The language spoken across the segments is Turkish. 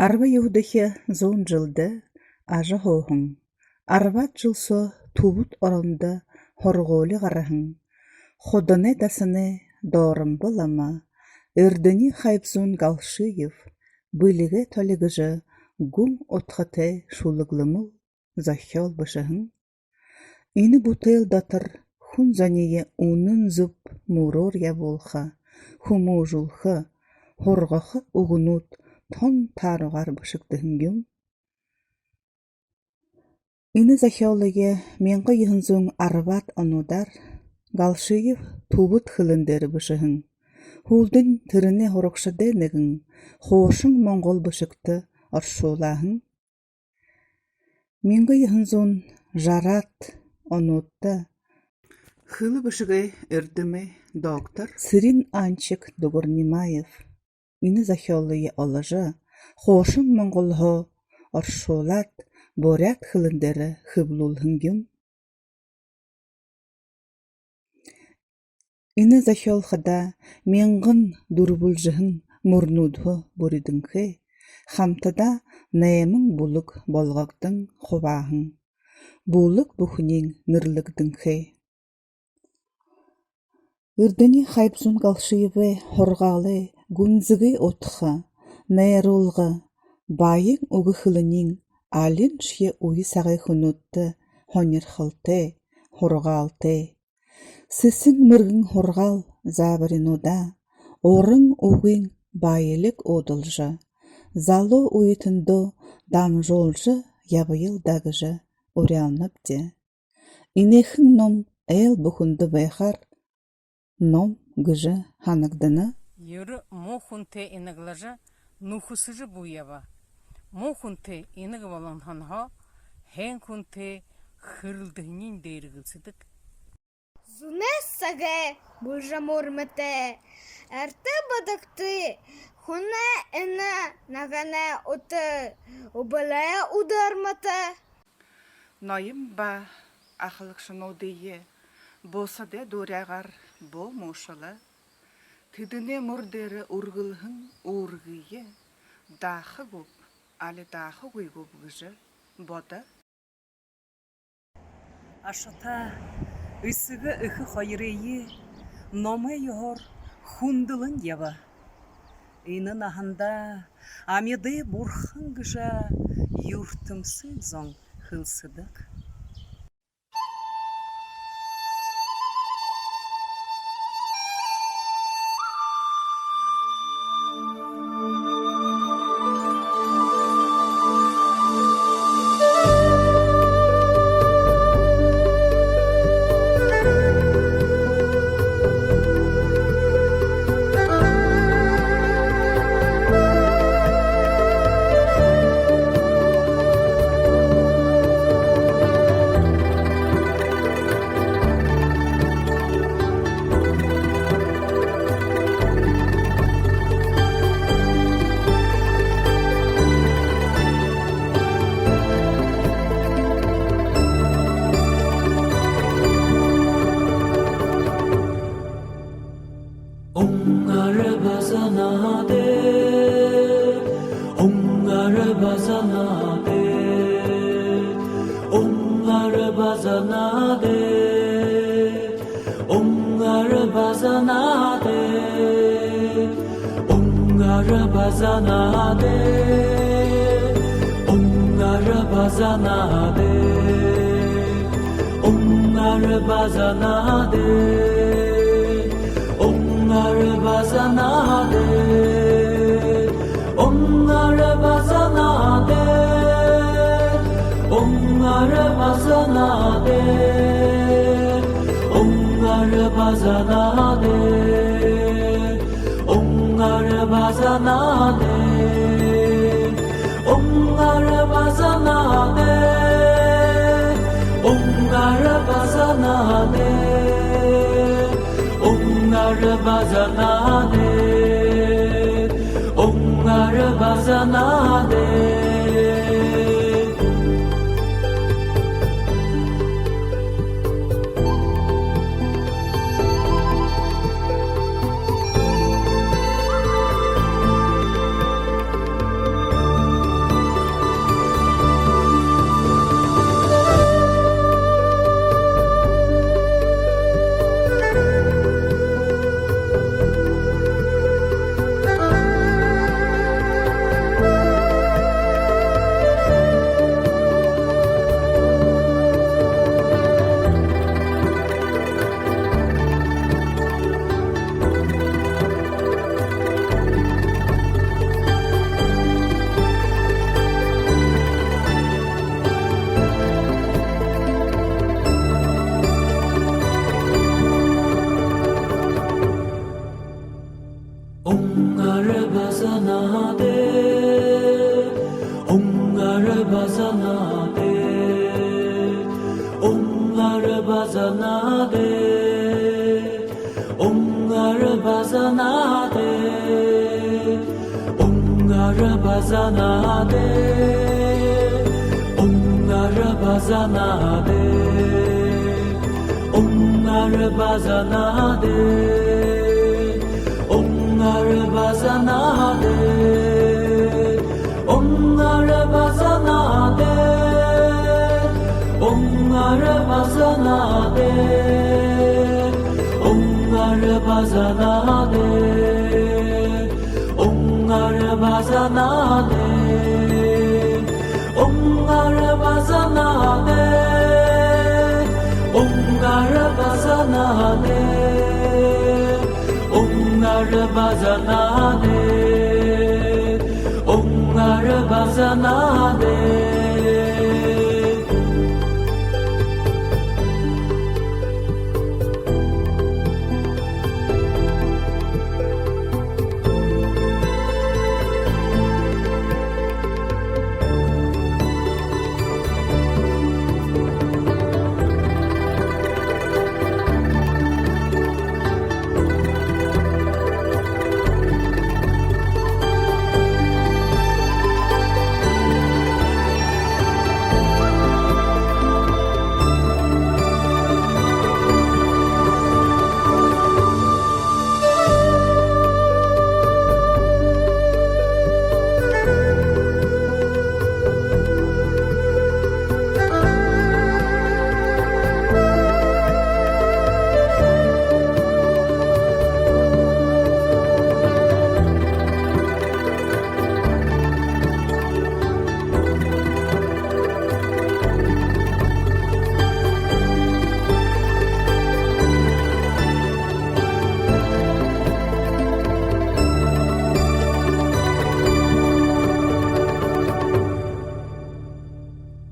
Arba yuhdaki zon jılda aja hohun. Arbat jılso tubut oranda horgoli garahın. Hodane dasını doğrum bulama. Irdini haypzun galşıyev. Bilige toligıjı gum otxate şuluglımıl zahyol başahın. İni butel datır hun zaniye unun zıp muror ya bolha. Humu julha. Horgahı ugunut ton tarıgar başıktıhın gün. İni zahyollige menqa yıhınzun arbat anudar. Galşıyev tubut hılınderi başahın. Huldun tırını horokşa denegin. Hoşun Mongol başıktı arşolahın. Menqa yıhınzun jarat anudda. Hılı başıgay erdimi doktor Sirin Ançık Dogornimayev. İni zahyollige olaja. Hoşun Mongolho arşolat borat hılınderi hıblulhın gün. İni zahyolxada mengin durbulcıhın murnudhu buridinki. Hamtada nemin buluk bolgaqdın xubahın. Buluk buhnin nırlıgdinki. Irdini haypzun galşıyıve horgalı gunzıgı otxa, neyrulga, bayın ugu hılının alin şye uyu sağı hunutte, honirxalte, horgalte. Sisin mırgın horgal zabarinuda, orın uğun bayilik odulja. Zalo uyutundo damjolja yabayıl dagıja oryanlıpde. İnekhin nom el buhundu beyhar, nom gıjı hanıgdını. Yürü muhunte inıglaja nuhusıcı buyava. Muhunte inıg balon hanha hen kunte hırıldığının değirgilsidik. Зунессаге бужамурмете, эрте бадакты, хуне эне нагане оты, убале удармата. Nayım ba ahılık şunu diye. Bolsa de duragar bol moşala. Tidine murdere urgılhın urgıye. Dağı gup, ali dağı gup gıjı. Boda. Aşata ısıgı ıhı hayreyi nome yor hundılın yava. İnın ahanda amide burhan gıja yurtımsı zon hılsıdık. bazanade, onlar bazanade, onlar bazanade, onlar bazanade, onlar bazanade, onlar bazanade, onlar bazanade, onlar bazanade, onlar bazanade, onlar bazanade, onlar bazanade, onlar bazanade, onlar bazanade, onlar bazanade.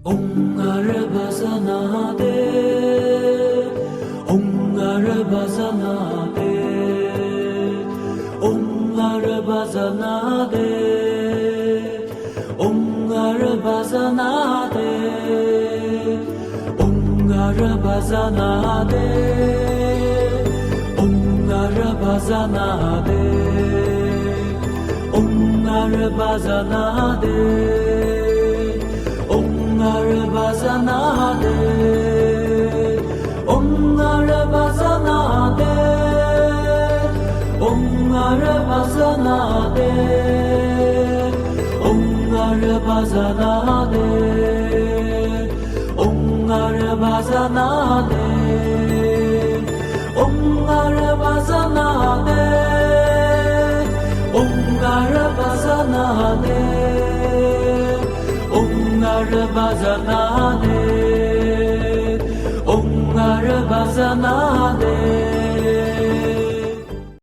Onlar bazanade, onlar bazanade, onlar bazanade, onlar bazanade, onlar bazanade, onlar bazanade, onlar bazanade, onlar bazanade, onlar bazanade, onlar bazanade, onlar bazanade, onlar bazanade, onlar bazanade, onlar bazanade, onlar bazanade, onlar bazanade.